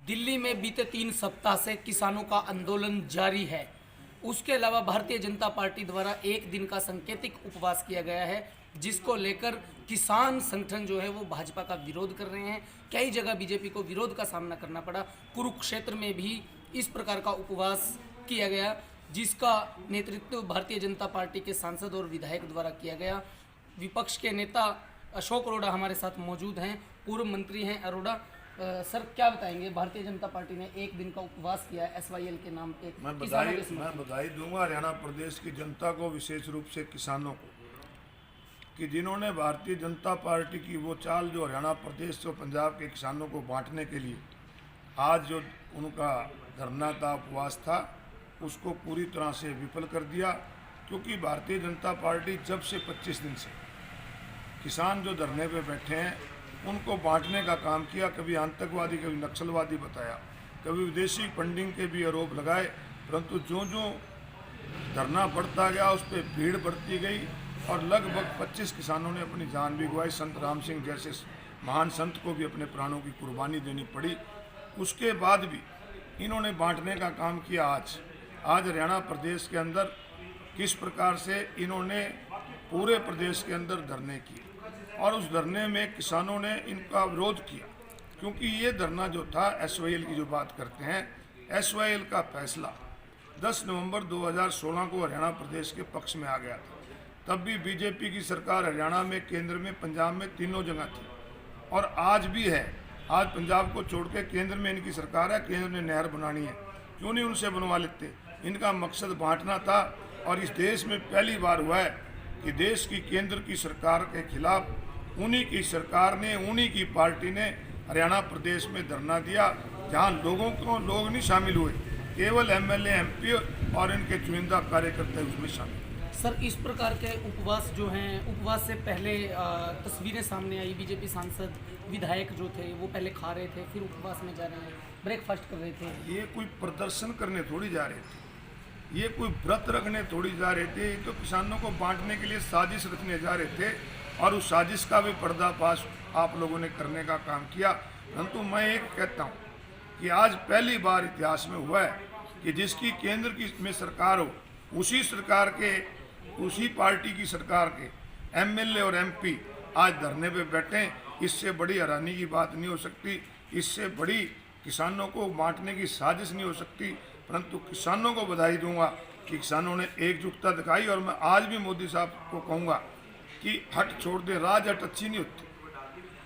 दिल्ली में बीते 3 सप्ताह से किसानों का आंदोलन जारी है। उसके अलावा भारतीय जनता पार्टी द्वारा एक दिन का सांकेतिक उपवास किया गया है, जिसको लेकर किसान संगठन जो है वो भाजपा का विरोध कर रहे हैं। कई जगह बीजेपी को विरोध का सामना करना पड़ा। कुरुक्षेत्र में भी इस प्रकार का उपवास किया गया, जिसका नेतृत्व भारतीय जनता पार्टी के सांसद और विधायक द्वारा किया गया। विपक्ष के नेता अशोक अरोड़ा हमारे साथ मौजूद हैं, पूर्व मंत्री हैं अरोड़ा। सर, क्या बताएंगे? भारतीय जनता पार्टी ने एक दिन का उपवास किया है SYL के नाम पे। मैं बधाई दूंगा हरियाणा प्रदेश की जनता को, विशेष रूप से किसानों को, कि जिन्होंने भारतीय जनता पार्टी की वो चाल जो हरियाणा प्रदेश और पंजाब के किसानों को बांटने के लिए आज जो उनका धरना था, उपवास था, उसको पूरी तरह से विफल कर दिया। क्योंकि भारतीय जनता पार्टी जब से 25 दिन से किसान जो धरने पे बैठे हैं उनको बांटने का काम किया, कभी आतंकवादी, कभी नक्सलवादी बताया, कभी विदेशी फंडिंग के भी आरोप लगाए, परंतु जो जो धरना बढ़ता गया उस पर भीड़ बढ़ती गई और लगभग 25 किसानों ने अपनी जान भी गंवाई। संत राम सिंह जैसे महान संत को भी अपने प्राणों की कुर्बानी देनी पड़ी। उसके बाद भी इन्होंने बांटने का काम किया। आज हरियाणा प्रदेश के अंदर किस प्रकार से इन्होंने पूरे प्रदेश के अंदर धरने किए और उस धरने में किसानों ने इनका विरोध किया। क्योंकि ये धरना जो था, SYL की जो बात करते हैं, SYL का फैसला 10 नवंबर 2016 को हरियाणा प्रदेश के पक्ष में आ गया था। तब भी बीजेपी की सरकार हरियाणा में, केंद्र में, पंजाब में, तीनों जगह थी और आज भी है। आज पंजाब को छोड़ के केंद्र में इनकी सरकार है, केंद्र ने नहर बनानी है, क्यों नहीं उनसे बनवा लेते? इनका मकसद बांटना था। और इस देश में पहली बार हुआ है कि देश की केंद्र की सरकार के खिलाफ उन्हीं की सरकार ने, उन्हीं की पार्टी ने हरियाणा प्रदेश में धरना दिया, जहां लोग नहीं शामिल हुए, केवल MLA, MP और इनके चुनिंदा कार्यकर्ता उसमें शामिल। सर, इस प्रकार के उपवास जो हैं, उपवास से पहले तस्वीरें सामने आई। बीजेपी सांसद, विधायक जो थे वो पहले खा रहे थे, फिर उपवास में जा रहे हैं, ब्रेकफास्ट कर रहे थे। ये कोई प्रदर्शन करने थोड़ी जा रहे थे, ये कोई व्रत रखने थोड़ी जा रहे थे। तो किसानों को बांटने के लिए साजिश रचने जा रहे थे और उस साजिश का भी पर्दाफाश आप लोगों ने करने का काम किया। परंतु मैं एक कहता हूँ कि आज पहली बार इतिहास में हुआ है कि जिसकी केंद्र की में सरकार हो, उसी सरकार के, उसी पार्टी की सरकार के MLA और MP आज धरने पे बैठे। इससे बड़ी हैरानी की बात नहीं हो सकती, इससे बड़ी किसानों को बांटने की साजिश नहीं हो सकती। परंतु किसानों को बधाई दूंगा कि किसानों ने एकजुटता दिखाई। और मैं आज भी मोदी साहब को कहूँगा कि हट छोड़ दे, राजहट अच्छी नहीं होती।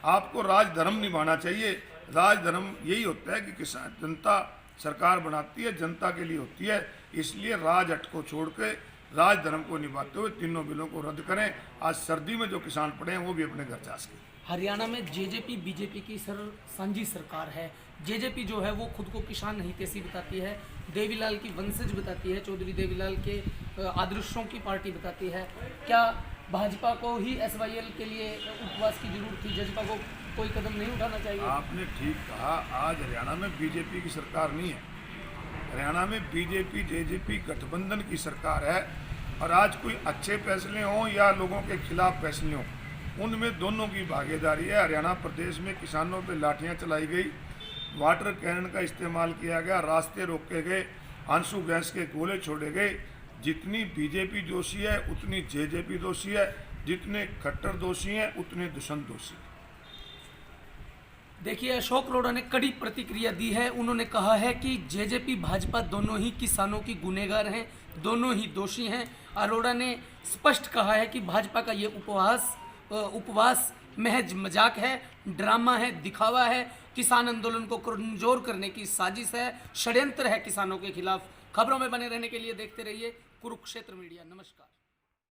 आपको राजधर्म निभाना चाहिए। राजधर्म यही होता है कि किसान, जनता सरकार बनाती है, जनता के लिए होती है। इसलिए राजहट को छोड़ के राजधर्म को निभाते हुए तीनों बिलों को रद्द करें। आज सर्दी में जो किसान पड़े हैं वो भी अपने घर जा सकें। हरियाणा में JJP बीजेपी की साझी सरकार है। JJP जो है वो खुद को किसान हितैषी बताती है, देवीलाल की वंशज बताती है, चौधरी देवीलाल के आदर्शों की पार्टी बताती है। क्या भाजपा को ही SYL के लिए उपवास की जरूरत थी? भाजपा को कोई कदम नहीं उठाना चाहिए? आपने ठीक कहा। आज हरियाणा में बीजेपी की सरकार नहीं है, हरियाणा में BJP JJP गठबंधन की सरकार है। और आज कोई अच्छे फैसले हों या लोगों के खिलाफ फैसले हों, उनमें दोनों की भागीदारी है। हरियाणा प्रदेश में किसानों पे लाठियां चलाई गई, वाटर कैनन का इस्तेमाल किया गया, रास्ते रोके गए, आंसू गैस के गोले छोड़े गए। जितनी BJP दोषी है उतनी JJP दोषी है, जितने खट्टर दोषी हैं उतने दुष्यंत दोषी। देखिए, अशोक अरोड़ा ने कड़ी प्रतिक्रिया दी है। उन्होंने कहा है कि JJP भाजपा दोनों ही किसानों की गुनहगार हैं, दोनों ही दोषी हैं। अरोड़ा ने स्पष्ट कहा है कि भाजपा का ये उपवास महज मजाक है, ड्रामा है, दिखावा है, किसान आंदोलन को कमजोर करने की साजिश है, षड्यंत्र है किसानों के खिलाफ। खबरों में बने रहने के लिए देखते रहिए कुरुक्षेत्र मीडिया। नमस्कार।